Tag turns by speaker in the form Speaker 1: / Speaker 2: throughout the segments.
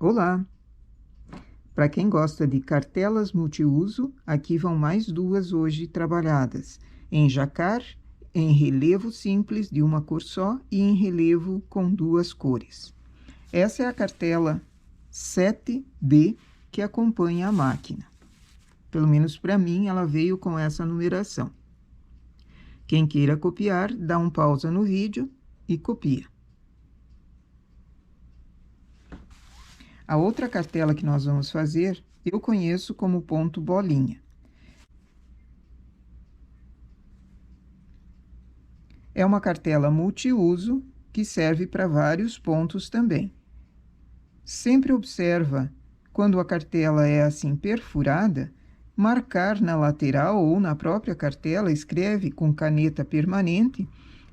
Speaker 1: Olá! Para quem gosta de cartelas multiuso, aqui vão mais duas hoje trabalhadas, em jacar, em relevo simples de uma cor só e em relevo com duas cores. Essa é a cartela 7D que acompanha a máquina. Pelo menos para mim, ela veio com essa numeração. Quem queira copiar, dá um pausa no vídeo e copia. A outra cartela que nós vamos fazer, eu conheço como ponto bolinha. É uma cartela multiuso que serve para vários pontos também. Sempre observa, quando a cartela é assim perfurada, marcar na lateral ou na própria cartela, escreve com caneta permanente,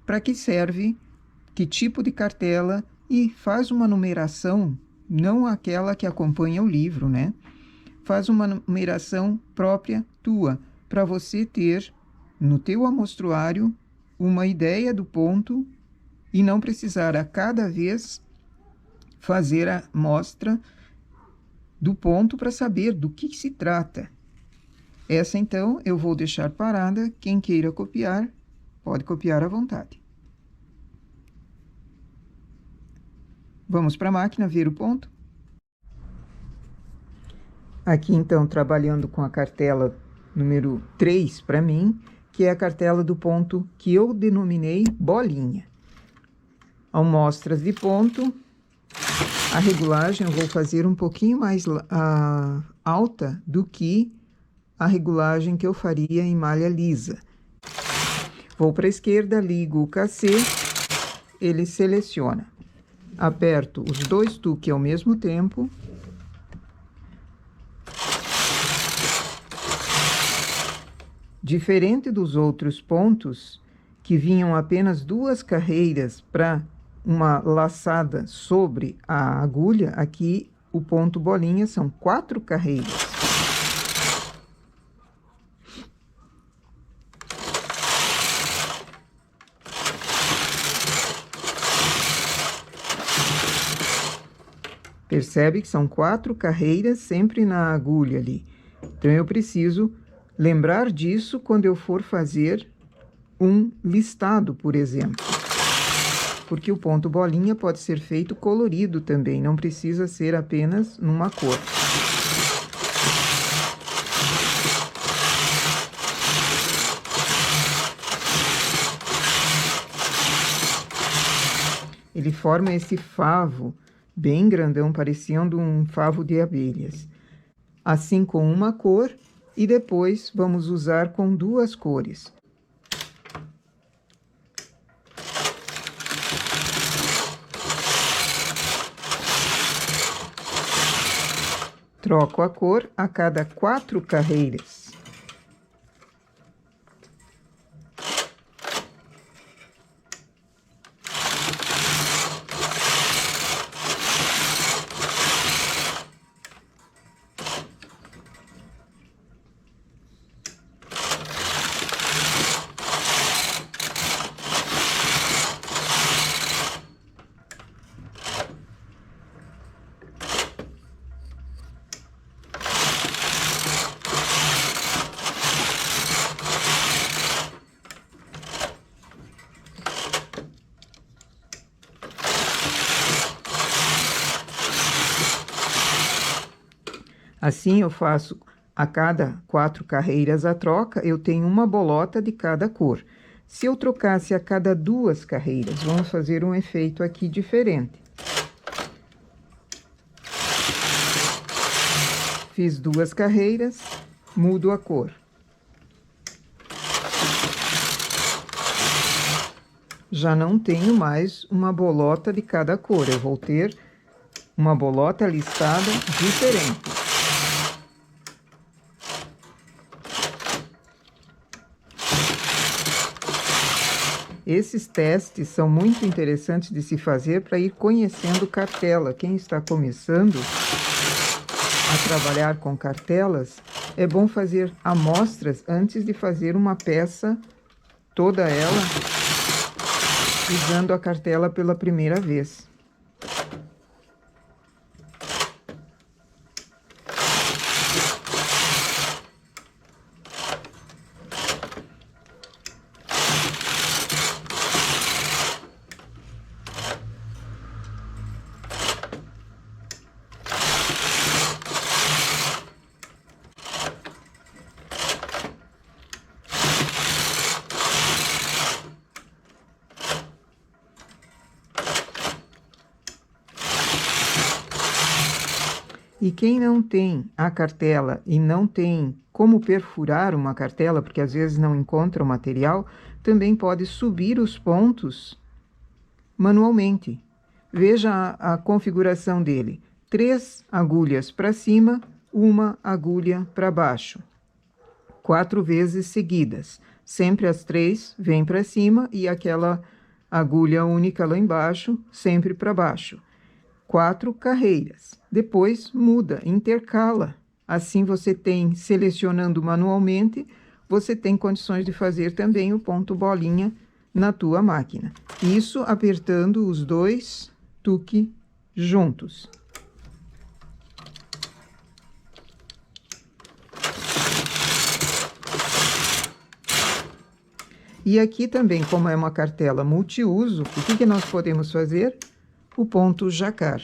Speaker 1: para que serve, que tipo de cartela, e faz uma numeração, não aquela que acompanha o livro, né? Faz uma numeração própria tua, para você ter no teu amostruário uma ideia do ponto e não precisar a cada vez fazer a mostra do ponto para saber do que se trata. Essa, então, eu vou deixar parada. Quem queira copiar, pode copiar à vontade. Vamos para a máquina ver o ponto. Aqui, então, trabalhando com a cartela número 3 para mim, que é a cartela do ponto que eu denominei bolinha. Amostras de ponto. A regulagem eu vou fazer um pouquinho mais alta do que a regulagem que eu faria em malha lisa. Vou para a esquerda, ligo o cassê, ele seleciona. Aperto os dois tuques ao mesmo tempo. Diferente dos outros pontos, que vinham apenas duas carreiras para uma laçada sobre a agulha, aqui o ponto bolinha são 4 carreiras. Percebe que são 4 carreiras sempre na agulha ali. Então, eu preciso lembrar disso quando eu for fazer um listado, por exemplo. Porque o ponto bolinha pode ser feito colorido também, não precisa ser apenas numa cor. Ele forma esse favo bem grandão, parecendo um favo de abelhas. Assim com uma cor, e depois vamos usar com duas cores. Troco a cor a cada 4 carreiras. Assim, eu faço a cada 4 carreiras a troca, eu tenho uma bolota de cada cor. Se eu trocasse a cada 2 carreiras, vamos fazer um efeito aqui diferente. Fiz 2 carreiras, mudo a cor. Já não tenho mais uma bolota de cada cor, eu vou ter uma bolota listada diferente. Esses testes são muito interessantes de se fazer para ir conhecendo cartela. Quem está começando a trabalhar com cartelas, é bom fazer amostras antes de fazer uma peça, toda ela, usando a cartela pela primeira vez. E quem não tem a cartela e não tem como perfurar uma cartela, porque às vezes não encontra o material, também pode subir os pontos manualmente. Veja a configuração dele. 3 agulhas para cima, 1 agulha para baixo. 4 vezes seguidas. Sempre as 3 vêm para cima e aquela agulha única lá embaixo, sempre para baixo. 4 carreiras. Depois muda, intercala. Assim você tem, selecionando manualmente, você tem condições de fazer também o ponto bolinha na tua máquina. Isso apertando os 2 tuque juntos. E aqui também, como é uma cartela multiuso, o que nós podemos fazer? O ponto jacar.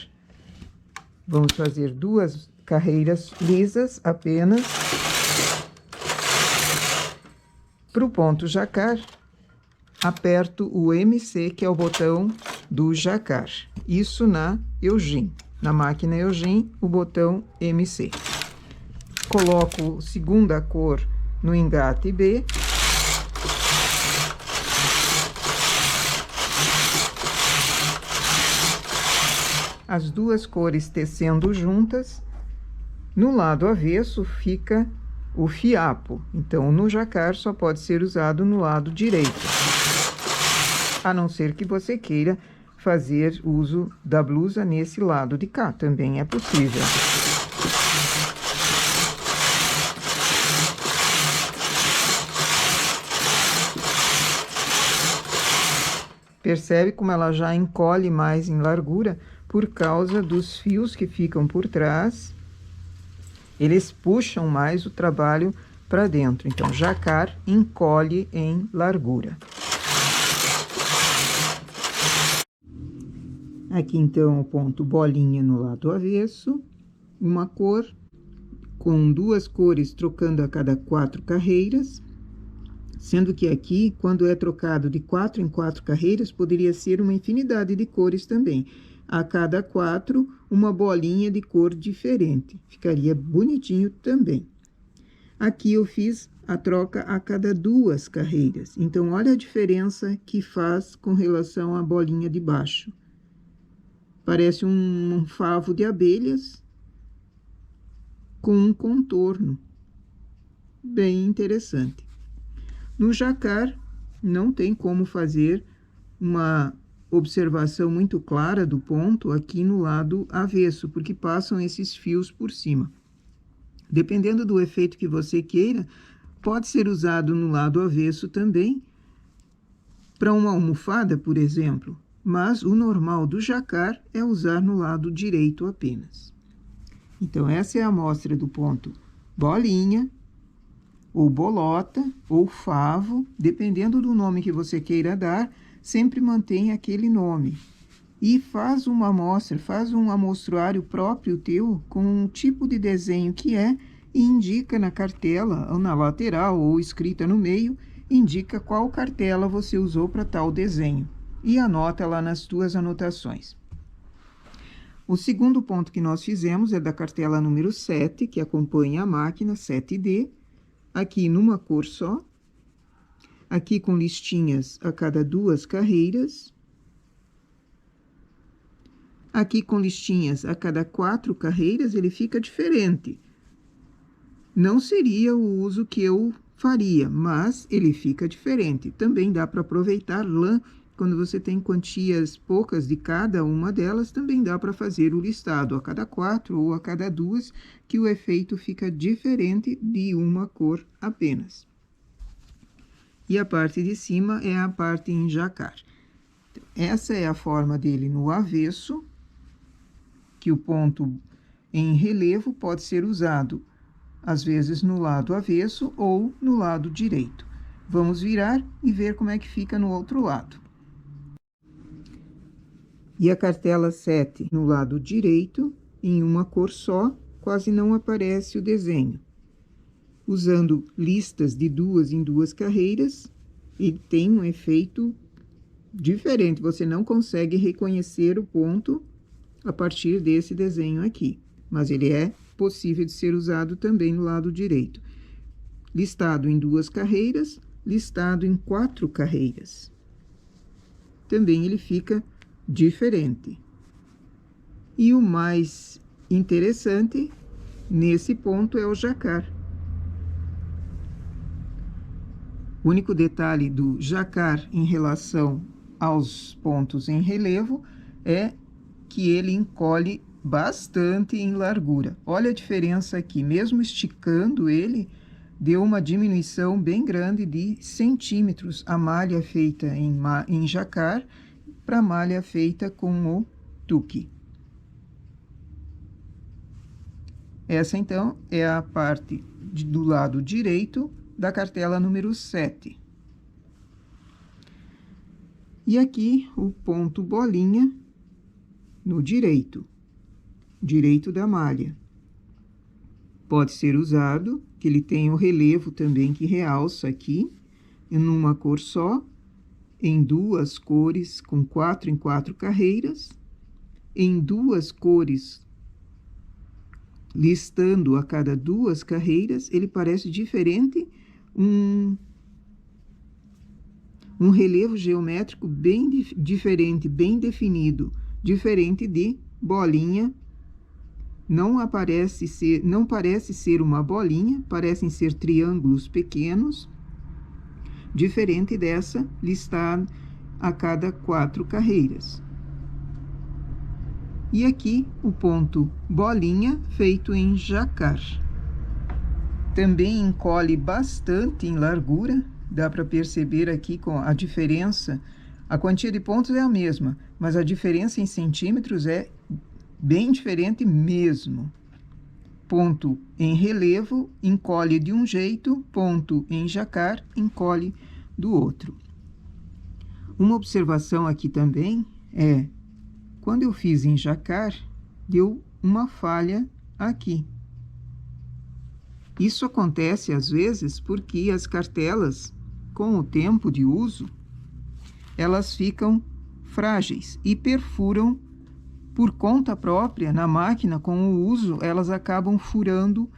Speaker 1: Vamos fazer 2 carreiras lisas apenas. Para o ponto jacar, aperto o MC, que é o botão do jacar. Isso na Eugene. Na máquina Eugene, o botão MC. Coloco segunda cor no engate B. As 2 cores tecendo juntas. No lado avesso fica o fiapo. Então, no jacar só pode ser usado no lado direito. A não ser que você queira fazer uso da blusa nesse lado de cá. Também é possível. Percebe como ela já encolhe mais em largura por causa dos fios que ficam por trás. Eles puxam mais o trabalho para dentro. Então, jacar encolhe em largura. Aqui, então, o ponto bolinha no lado avesso. Uma cor, com 2 cores trocando a cada 4 carreiras. Sendo que aqui, quando é trocado de 4 em 4 carreiras, poderia ser uma infinidade de cores também. A cada 4, uma bolinha de cor diferente. Ficaria bonitinho também. Aqui eu fiz a troca a cada 2 carreiras. Então, olha a diferença que faz com relação à bolinha de baixo. Parece um favo de abelhas com um contorno. Bem interessante. No jacar, não tem como fazer uma observação muito clara do ponto aqui no lado avesso, porque passam esses fios por cima. Dependendo do efeito que você queira, pode ser usado no lado avesso também, para uma almofada, por exemplo, mas o normal do jacar é usar no lado direito apenas. Então, essa é a amostra do ponto bolinha, ou bolota, ou favo, dependendo do nome que você queira dar, sempre mantém aquele nome. E faz uma amostra, faz um amostruário próprio teu, com o tipo de desenho que é, e indica na cartela, ou na lateral, ou escrita no meio, indica qual cartela você usou para tal desenho. E anota lá nas tuas anotações. O segundo ponto que nós fizemos é da cartela número 7, que acompanha a máquina, 7D, aqui numa cor só, aqui com listinhas a cada 2 carreiras, aqui com listinhas a cada 4 carreiras, ele fica diferente. Não seria o uso que eu faria, mas ele fica diferente. Também dá para aproveitar lã, quando você tem quantias poucas de cada uma delas, também dá para fazer o listado a cada 4 ou a cada 2, que o efeito fica diferente de uma cor apenas. E a parte de cima é a parte em jacar. Então, essa é a forma dele no avesso, que o ponto em relevo pode ser usado, às vezes, no lado avesso ou no lado direito. Vamos virar e ver como é que fica no outro lado. E a cartela 7 no lado direito, em uma cor só, quase não aparece o desenho. Usando listas de 2 em 2 carreiras, ele tem um efeito diferente. Você não consegue reconhecer o ponto a partir desse desenho aqui. mas ele é possível de ser usado também no lado direito. Listado em 2 carreiras, listado em 4 carreiras. Também ele fica diferente. E o mais interessante nesse ponto é o jacar. O único detalhe do jacar em relação aos pontos em relevo é que ele encolhe bastante em largura. Olha a diferença aqui, mesmo esticando ele, deu uma diminuição bem grande de centímetros a malha feita em jacar para a malha feita com o tuque. Essa, então, é a parte do lado direito da cartela número 7. E aqui o ponto bolinha no direito da malha. Pode ser usado, que ele tem o relevo também que realça aqui, em uma cor só, em 2 cores, com 4 em 4 carreiras, em 2 cores, listando a cada 2 carreiras, ele parece diferente, um relevo geométrico bem diferente, bem definido, diferente de bolinha. Não parece ser uma bolinha, parecem ser triângulos pequenos, diferente dessa listada a cada 4 carreiras. E aqui o ponto bolinha feito em jacar. Também encolhe bastante em largura, dá para perceber aqui com a diferença. A quantia de pontos é a mesma, mas a diferença em centímetros é bem diferente mesmo. Ponto em relevo encolhe de um jeito, ponto em jacar encolhe do outro. Uma observação aqui também é, quando eu fiz em jacar, deu uma falha aqui. Isso acontece às vezes porque as cartelas, com o tempo de uso, elas ficam frágeis e perfuram por conta própria na máquina. Com o uso, elas acabam furando,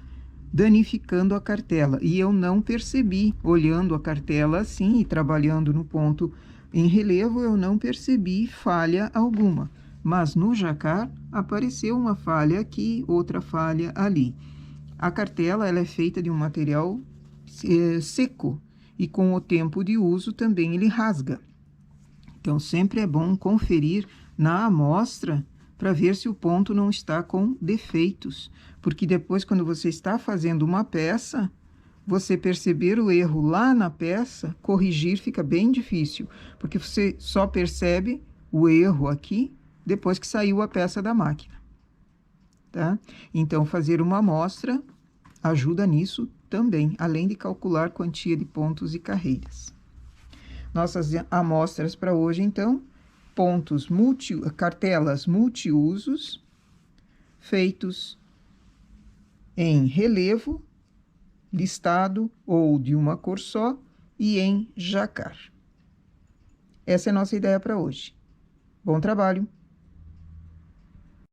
Speaker 1: danificando a cartela. E eu não percebi, olhando a cartela assim e trabalhando no ponto em relevo, eu não percebi falha alguma. Mas no jacar apareceu uma falha aqui, outra falha ali. A cartela ela é feita de um material seco e com o tempo de uso também ele rasga. Então sempre é bom conferir na amostra para ver se o ponto não está com defeitos, porque depois, quando você está fazendo uma peça, você perceber o erro lá na peça, corrigir fica bem difícil, porque você só percebe o erro aqui depois que saiu a peça da máquina, tá? Então, fazer uma amostra ajuda nisso também, além de calcular quantia de pontos e carreiras. Nossas amostras para hoje, então, cartelas multiusos, feitos em relevo, listado ou de uma cor só e em jacar. Essa é a nossa ideia para hoje. Bom trabalho!